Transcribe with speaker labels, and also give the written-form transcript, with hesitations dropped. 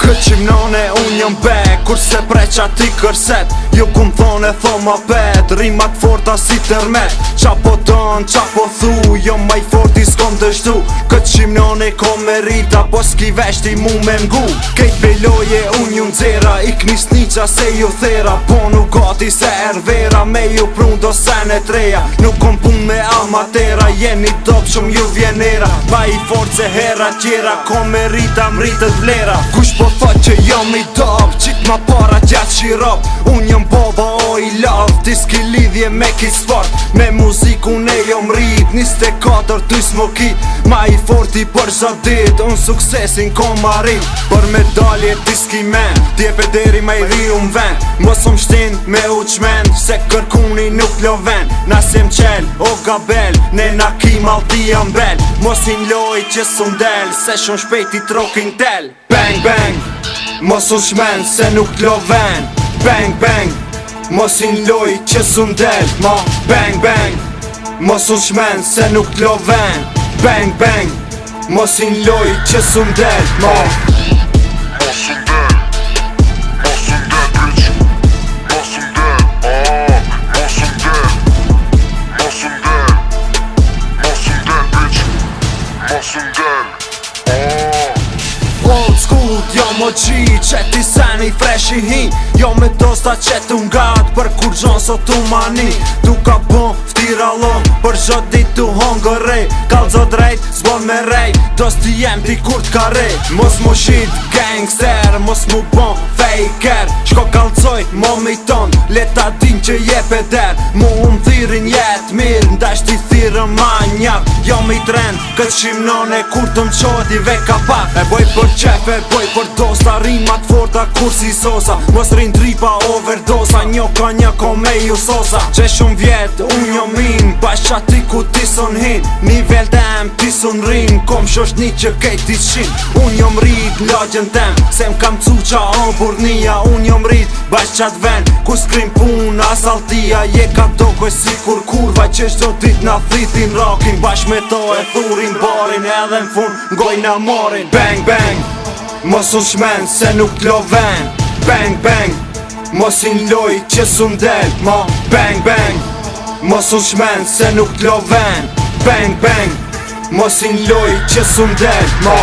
Speaker 1: Këtë qimnone unë jëm be, kurse preqa ti kërset. Jo kun thone thoma pet, rimat forta si tërmet. Qa po don, qa po thu, jo maj forti s'kom dështu. Këtë qimnone ko me rita, po s'ki veshti mu me mgu. Kejt beloje unë ju nxera, i knis niqa se ju thera. Po nuk gati se ervera, me ju prun do sene treja. Nuk kom pun me amatera, jeni dop shumë ju vjenera. Ma i fort se hera tjera, ko me rita mritët vlera. Kush po thot që jom i dop, qit ma para gjatë qirop. Unë jom boba o i love, ti s'ki lidhje me ki sport. Me muziku ne jom rrit, 24 ty s'mokit. Ma i forti për zot dit, unë suksesin kom arrit. Për medalje ti s'ki men, djepe deri ma i ri unë ven. Mos më shtin me uqmen, se kërkuni nuk loven. Nasim qel, o gabel, ne na ki malti ambel. Mos i nloj që s'undel, se shumë shpejti trokin tel. Bang bang, mos unë shmen se nuk loven. Bang bang, mos i nloj që s'undel. Ma bang bang, mos unë shmen se nuk loven. Bang bang, mos i nloj që s'undel. Ma old school, jo mo gji, qeti seni fresh i hin. Jo me dosta qetu ngat, për kur gjon sot tu mani. Tu ka bon, ftira lon, për gjot dit tu hongër rej. Kalzo drejt, zbon me rej, dosti jem ti kur t'ka rej. Mos mu shit gangster, mos mu bon faker. Shko kalzoj, momi ton, leta din që je peder. Mu thirin jet mirë, ndash ti thirën manjak. Jo mi trend, këtë shimnone kur të mqojt i veka pak. E boj për qef, e boj për dosta, rimat forta kur si sosa. Mos rin tripa overdosa, njo ka një ko me ju sosa. Që shumë vjet, unë jo min, bash qa ti ku ti son hin. Nivel tem, ti son rin, kom shoshni që kejt ti shin. Unë jo mrit lagjen tem, se m'kam cu qa o burnia. Unë jo mrit, bash qat ven, ku s'krim pun asaltia. Je ka dokoj si kur kurva, që shdo dit na thitin rakin. Bash me to e thurin barin, edhe n'fun ngoj na morin. Bang bang, mos unë shmen se nuk t'loven. Bang bang, mos i nloj që s'undel. Ma bang bang, mos unë shmen se nuk t'loven. Bang bang, mos i nloj që s'undel. Ma